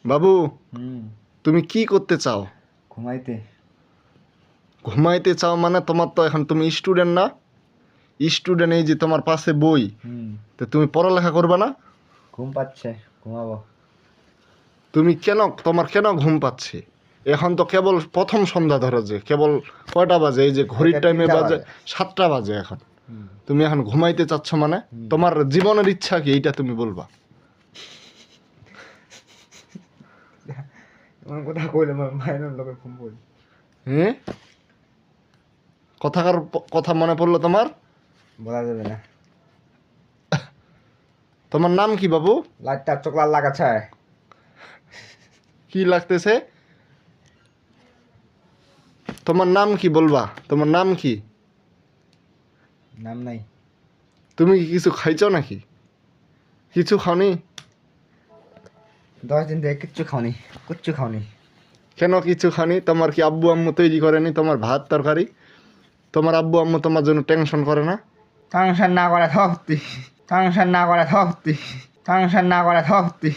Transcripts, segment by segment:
বাবু, হুম তুমি কি করতে চাও? ঘুমাইতে। ঘুমাইতে চাও মানে তোমার তো এখন তুমি স্টুডেন্ট না? স্টুডেন্ট, এই যে তোমার পাশে বই, হুম তো তুমি পড়ালেখা করবে না? ঘুম পাচ্ছে, ঘুমাবো। তোমার কেন ঘুম পাচ্ছে? এখন তো কেবল প্রথম সন্ধ্যা, ধরো যে কেবল কয়টা বাজে, এই যে ঘড়ির এটা টাইমে 3টা বাজে বাজে। 7টা বাজে এখন। হুম তুমি এখন ঘুমাইতে চাচ্ছ মানে হুম। তোমার জীবনের ইচ্ছা কি, এইটা তুমি বলবা। এমন কথা কইলে আমার মায়ের লোকে ঘুম পড়ি। হ্যাঁ, কথা মনে পড়লো তোমার? বলা যাবে না। তোমার নাম কি বাবু? লাইটটা চোখলার লাগাচ্ছে। কি লাগতেছে? তোমার নাম কি বলবা? তোমার নাম কি? নাম নাই। তুমি কি কিছু খাইছো নাকি? কিছু খাওনি? 10 দিন থেকে কিচ্ছু খাওনি, কিচ্ছু খাওনি। কেন কিছু খাওনি? তোমার কি আব্বু আম্মু তৈরি করেনি তোমার ভাত তরকারি? তোমার আব্বু আম্মু তোমার জন্য টেনশন করে না? সংসার না করে থপতি, সংসার না করে থপতি, সংসার না করে থপতি,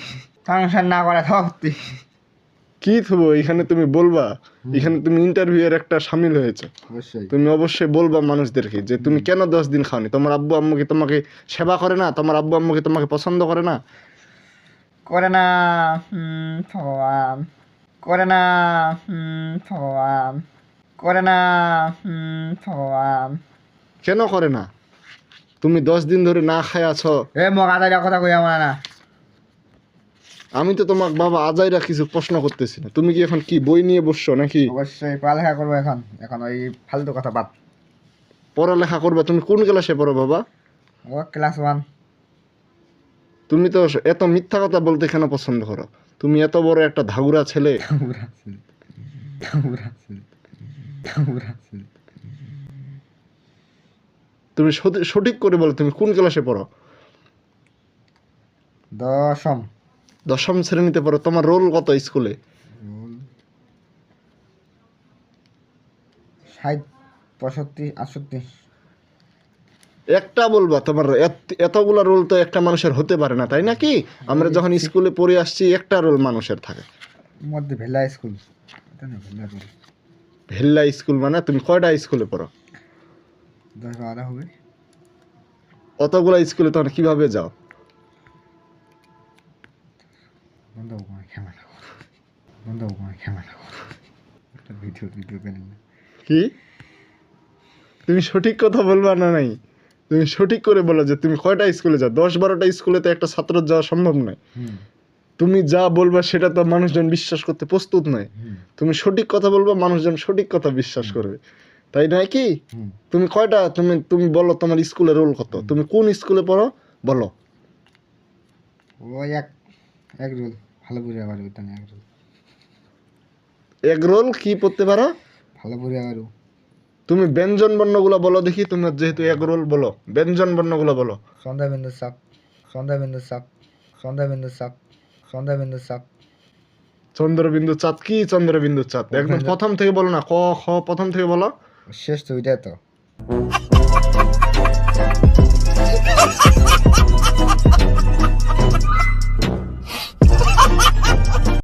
সংসার না করে থপতি। কি থুবো এখানে তুমি বলবা? এখানে তুমি ইন্টারভিউ এর একটা সামিল হয়েছে। অবশ্যই। তুমি অবশ্যই বলবা মানুষদেরকে যে তুমি কেন 10 দিন খাওনি। তোমার আব্বু আম্মু কি তোমাকে সেবা করে না? তোমার আব্বু আম্মু কি তোমাকে পছন্দ করে না? করে না। ভগবান করে না। ভগবান করে না। ভগবান। কেন করে না? তুমি 10 দিন ধরে না খায় আছো। এ মোক আদাইরা কথা কই আমার না। আমি তো তোমার বাবা আজাইরা কিছু প্রশ্ন করতেছি না। তুমি কি এখন কি বই নিয়ে বসছো নাকি? অবশ্যই পড়ালেখা করবো এখন, এখন ওই ফালতু কথা বাদ। পড়ালেখা করবে? তুমি কোন ক্লাসে পড়ো বাবা? ও ক্লাস 1। তুমি তো এত মিথ্যা কথা বলতে কেন পছন্দ করো? তুমি এত বড় একটা ধাগুরা ছেলে। তুমি সঠিক করে বলো, তুমি কোন ক্লাসে পড়ো? 10ম। 10ম শ্রেণীতে পড়ো। তোমার রোল কত স্কুলে? 60, 65, 68। একটা বলবা। তোমার এতগুলা রোল তো একটা মানুষের হতে পারে না, তাই নাকি? আমরা যখন স্কুলে পড়ে আসছি একটা রোল মানুষের থাকে। মধ্যে ভেলা স্কুল, এটা না ভেলা স্কুল। ভেল্লা স্কুল মানে তুমি কয়টা স্কুলে পড়ো? 10-12 হবে। অতগুলা স্কুলে তখন কিভাবে যাও? বন্ধ করে খেলা করো, বন্ধ করে খেলা করো। একটা ভিডিও কেন না? কি? তুমি সঠিক কথা বলবা না নাই? তুমি সঠিক করে বলো যে তুমি কয়টা স্কুলে যাও। 10-12টা স্কুলে তো একটা ছাত্র যাওয়া সম্ভব নয়। তুমি যা বলবা সেটা তো মানুষজন বিশ্বাস করতে প্রস্তুত নয়। তুমি সঠিক কথা বলবা, মানুষজন সঠিক কথা বিশ্বাস করবে, তাই নয় কি? তুমি কয়টা, তুমি বলো তোমার স্কুলের রোল কত? তুমি কোন স্কুলে পড়ো বলো? ওই এক রোল ভালো করে আবার ওইটা এক রোল এক রোল কি পড়তে পারো? ভালো করে আবার। তুমি ব্যঞ্জন বর্ণগুলো বলো দেখি। তুমি যেহেতু এক রোল, বলো ব্যঞ্জন বর্ণগুলো বলো। সন্ধ্যা বিন্দু সাপ, সন্ধ্যা বিন্দু সাপ, সন্ধ্যা বিন্দু সাপ, সন্ধ্যা বিন্দু সাপ। চন্দ্রবিন্দু চাঁদ কি? চন্দ্রবিন্দু চাঁদ একদম প্রথম থেকে বলো না, ক খ প্রথম থেকে বলো। শেষ তো ওইটা তো।